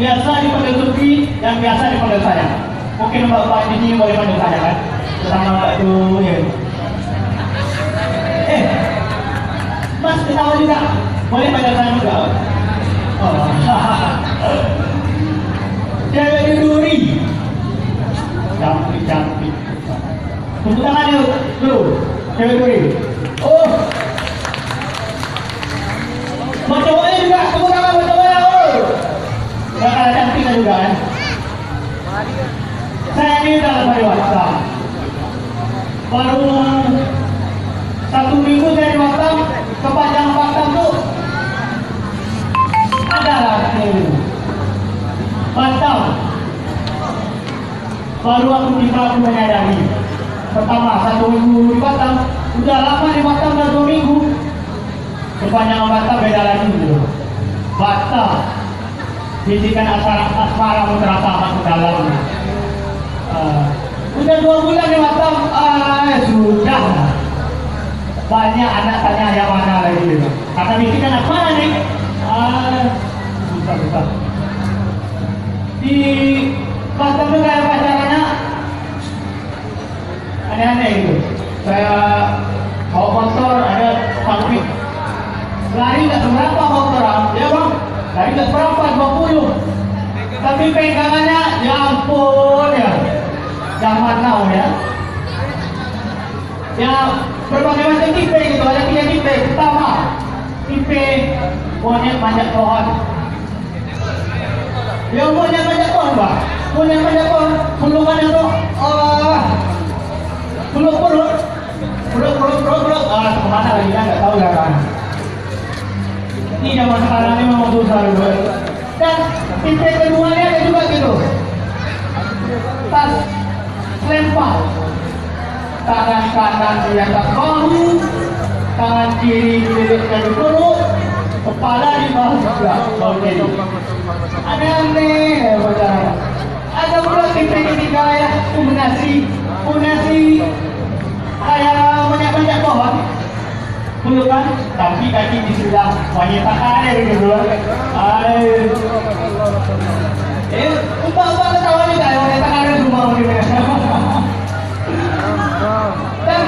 biasa dipanggil Suki, yang biasa dipanggil saya. Mungkin Bapak di sini boleh panggil saya kan? Bersama Mbak itu ya. Mas ketawa juga, boleh panggil saya juga. Oh, cewek duri, cantik. Tepuk tangan dulu, cewek duri. Oh, buat cowoknya juga, tepuk tangan buat cowoknya. Oh, gak kalah cantiknya juga kan? Saya ini udah lama di WhatsApp. Baru 1 minggu saya di WhatsApp, kepanjang WhatsApp tuh adalah WhatsApp. Baru aku menyadari. Pertama 1 minggu di WhatsApp, udah lama di WhatsApp udah 2 minggu. Kepanjangan WhatsApp beda lagi gitu. WhatsApp bisikan asmara terasa amat ke dalam. Udah 2 bulan di WhatsApp, sudah banyak anak tanya yang mana lagi gitu. Kata bisikan asmara nih, susah. Di WhatsApp tuh kayak pacarannya aneh-aneh gitu. Saya bawa motor, ada konflik. Lari nggak seberapa motoran, ya bang? Lari nggak seberapa, 20. Tapi pegangannya, ya ampun ya. Zaman now ya. Ya berbagai macam tipe gitu, ada 3 tipe. Pertama, tipe monyet manjat pohon. Ya monyet manjat pohon bang. Monyet manjat pohon, pulungannya tuh, peluk. Kemana lagi kan? Nggak tahu ya kan. Ini zaman sekarang ini memang susah gitu. Dan tipe keduanya ada juga gitu. Tas lempar, tangan kanan di atas bahu, tangan kiri dililitkan di perut, kepala di bawah juga, bawah kiri. Aneh-aneh pacaran. Ada pula tipe ketiga ya, kombinasi kayak banyak pohon, pelukan, tapi kaki di sebelah wanita ada gitu loh. Ubah ketawa nih kayak wanita ada di rumah gitu. Dan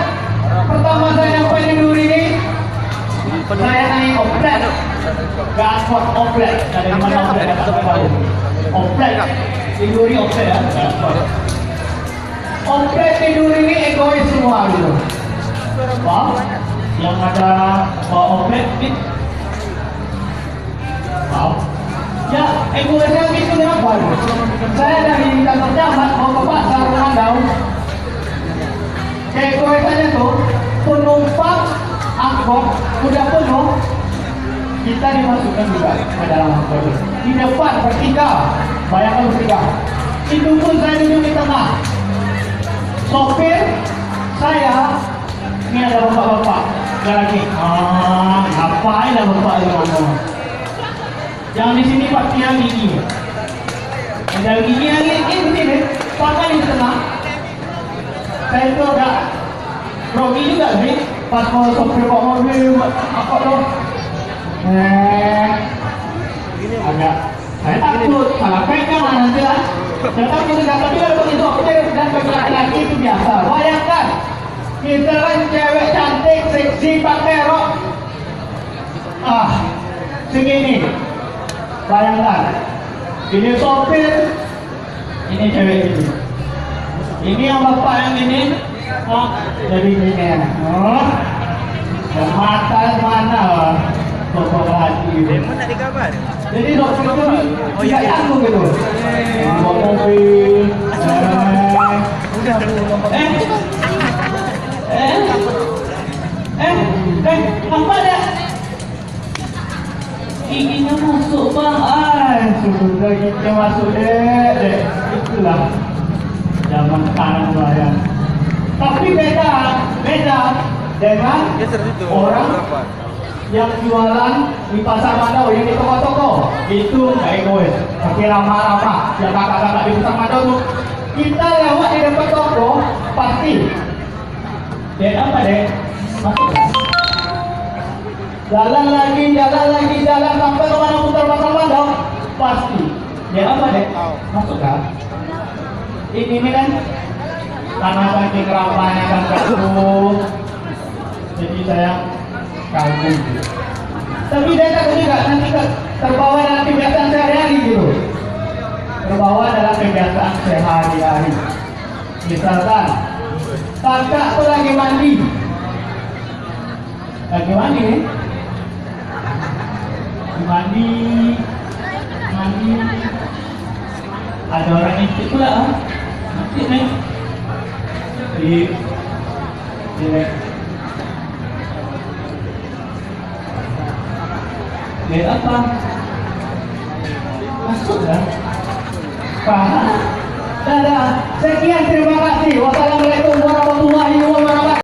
pertama saya nyampe di Duri ini, saya naik oplek, gak kuat oplek, ada di mana oplek, gak tahu. Oplek, di Duri oplek ya, oplek di Duri ini egois semua gitu. Wah, yang ada bawa oplek, wow. Ya, egoisnya gitu kenapa? Saya dari kantor camat mau ke pasar Mandau. Egoisannya tuh penumpang angkot udah penuh, kita dimasukkan juga ke dalam angkot. Di depan bertiga, bayangkan bertiga. Itu pun saya duduk di tengah. Sopir saya ini ada bapak-bapak. Gak lagi. Ngapain lah bapak itu ngomong? Yang di sini Pak Tiang gigi. Ada gigi yang ini begini, pakai di tengah. Saya itu agak grogi juga sih. Pas mau sopir bawa mobil, apa tuh? Agak. Saya takut, salah pegang lah nanti lah. Saya takut juga, tapi kalau bagi sopir dan bagi laki-laki itu biasa. Bayangkan, kita kan cewek cantik, seksi, pakai rok. Segini. Bayangkan, ini sopir, ini cewek ini. Ini yang bapak yang ini, jadi ini ya. Yang mata mana? Bapak hati. Lemon tak dikabar. Jadi sopir itu tidak nyambung gitu. Bawa mobil. Apa ada? Giginya masuk bang, sudah giginya masuk dek. Itulah zaman sekarang saya. Tapi beda dengan orang yang jualan di pasar Mandau, yang di toko-toko itu nggak egois, tapi ramah-ramah. Yang kakak-kakak di pasar Mandau tuh, kita lewat di depan toko pasti. Dek apa dek? Masuk. Jalan lagi, sampai ke mana putar pasar Mandau, pasti Ya apa deh? Masuk kan? Ini kan karena saking rampanya kan kagum, jadi saya kagum. Tapi dia takut juga nanti terbawa dalam kebiasaan sehari-hari gitu. Terbawa dalam kebiasaan sehari-hari. Misalkan kakak tuh lagi mandi, mandi, ada orang intip pula, intip nih, di apa? Masuk kan? Paham? Dadah. Sekian, terima kasih. Wassalamualaikum warahmatullahi wabarakatuh.